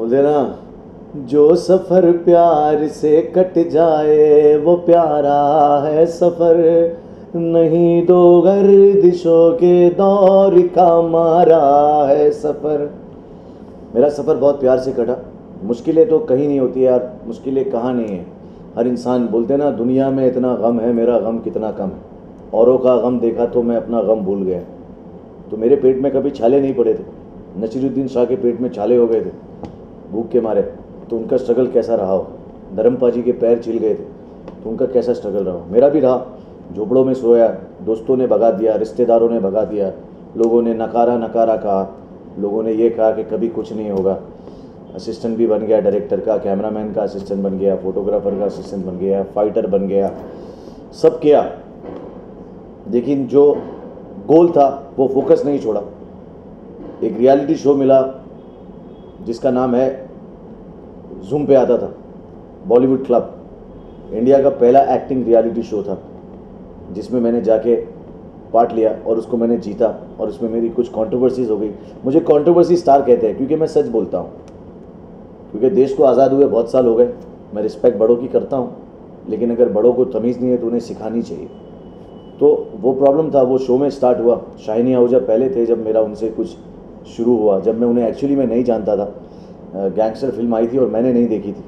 बोलते ना, जो सफ़र प्यार से कट जाए वो प्यारा है सफ़र, नहीं दो गर्दिशों के दौर का मारा है सफ़र। मेरा सफ़र बहुत प्यार से कटा। मुश्किलें तो कहीं नहीं होती यार, मुश्किलें कहाँ नहीं है। हर इंसान बोलते ना, दुनिया में इतना गम है, मेरा गम कितना कम है। औरों का गम देखा तो मैं अपना गम भूल गया। तो मेरे पेट में कभी छाले नहीं पड़े थे, नसीरुद्दीन शाह के पेट में छाले हो गए थे भूख के मारे, तो उनका स्ट्रगल कैसा रहा हो। धर्मपा जी के पैर छिल गए थे, तो उनका कैसा स्ट्रगल रहा हो। मेरा भी रहा। झोपड़ों में सोया, दोस्तों ने भगा दिया, रिश्तेदारों ने भगा दिया, लोगों ने नकारा नकारा कहा, लोगों ने ये कहा कि कभी कुछ नहीं होगा। असिस्टेंट भी बन गया डायरेक्टर का, कैमरामैन का असिस्टेंट बन गया, फोटोग्राफर का असिस्टेंट बन गया, फाइटर बन गया, सब किया, लेकिन जो गोल था वो फोकस नहीं छोड़ा। एक रियलिटी शो मिला जिसका नाम है जूम पे आता था, बॉलीवुड क्लब, इंडिया का पहला एक्टिंग रियलिटी शो था, जिसमें मैंने जाके पार्ट लिया और उसको मैंने जीता। और उसमें मेरी कुछ कंट्रोवर्सीज हो गई। मुझे कंट्रोवर्सी स्टार कहते हैं क्योंकि मैं सच बोलता हूँ, क्योंकि देश को आज़ाद हुए बहुत साल हो गए। मैं रिस्पेक्ट बड़ों की करता हूँ, लेकिन अगर बड़ों को तमीज़ नहीं है तो उन्हें सिखानी चाहिए। तो वो प्रॉब्लम था। वो शो में स्टार्ट हुआ, शाहिनी आहूजा पहले थे जब मेरा उनसे कुछ शुरू हुआ, जब मैं उन्हें एक्चुअली मैं नहीं जानता था। गैंगस्टर फिल्म आई थी और मैंने नहीं देखी थी,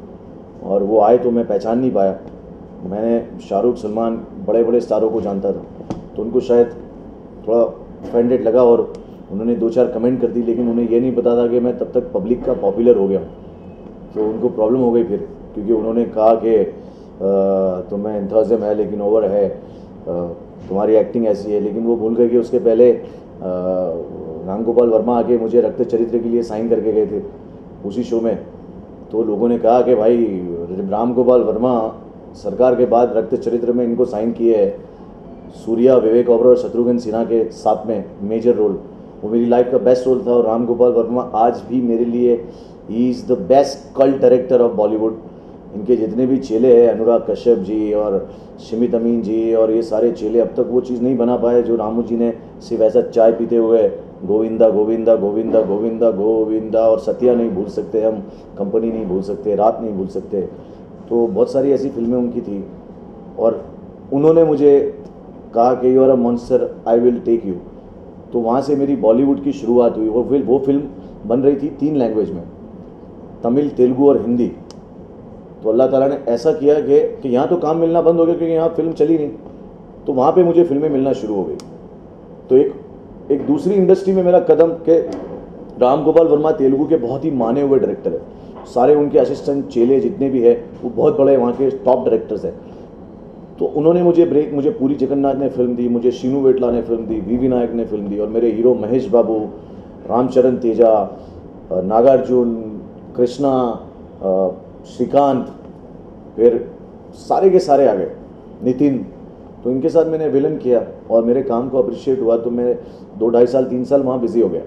और वो आए तो मैं पहचान नहीं पाया। मैंने शाहरुख, सलमान, बड़े बड़े स्टारों को जानता था, तो उनको शायद थोड़ा ऑफेंडेड लगा और उन्होंने 2-4 कमेंट कर दी, लेकिन उन्हें ये नहीं पता था कि मैं तब तक पब्लिक का पॉपुलर हो गया हूँ। तो उनको प्रॉब्लम हो गई फिर, क्योंकि उन्होंने कहा कि तुम्हें एंथुसियाज्म है लेकिन ओवर है, तुम्हारी एक्टिंग ऐसी है। लेकिन वो भूल गए कि उसके पहले राम गोपाल वर्मा आके मुझे रक्त चरित्र के लिए साइन करके गए थे उसी शो में। तो लोगों ने कहा कि भाई राम गोपाल वर्मा सरकार के बाद रक्त चरित्र में इनको साइन किए है, सूर्या, विवेक ओबरॉय और शत्रुघ्न सिन्हा के साथ में मेजर रोल। वो मेरी लाइफ का बेस्ट रोल था। और राम गोपाल वर्मा आज भी मेरे लिए he is the best cult director of Bollywood. इनके जितने भी चेले हैं, अनुराग कश्यप जी और शिमित अमीन जी और ये सारे चेले, अब तक वो चीज़ नहीं बना पाए जो रामू जी ने सिर्फ ऐसा चाय पीते हुए गोविंदा गोविंदा गोविंदा गोविंदा गोविंदा, और सत्या नहीं भूल सकते हम, कंपनी नहीं भूल सकते, रात नहीं भूल सकते। तो बहुत सारी ऐसी फिल्में उनकी थी। और उन्होंने मुझे कहा कि you are a monster, I will take you. तो वहाँ से मेरी बॉलीवुड की शुरुआत हुई। और फिर वो फिल्म बन रही थी 3 लैंग्वेज में, तमिल, तेलुगु और हिंदी। तो अल्लाह ताला ने ऐसा किया कि यहाँ तो काम मिलना बंद हो गया क्योंकि यहाँ फिल्म चली नहीं, तो वहाँ पे मुझे फिल्में मिलना शुरू हो गई। तो एक दूसरी इंडस्ट्री में मेरा कदम, के राम गोपाल वर्मा तेलुगु के बहुत ही माने हुए डायरेक्टर है। सारे उनके असिस्टेंट, चेले जितने भी है वो बहुत बड़े वहाँ के टॉप डायरेक्टर्स हैं। तो उन्होंने मुझे पूरी जगन्नाथ ने फिल्म दी, मुझे शीनू वेटला ने फिल्म दी, वी विनायक ने फिल्म दी, और मेरे हीरो महेश बाबू, रामचरण तेजा, नागार्जुन, कृष्णा, श्रीकांत, फिर सारे के सारे आ गए, नितिन। तो इनके साथ मैंने विलन किया और मेरे काम को अप्रिशिएट हुआ, तो मैं 2-2.5 साल 3 साल वहाँ बिजी हो गया।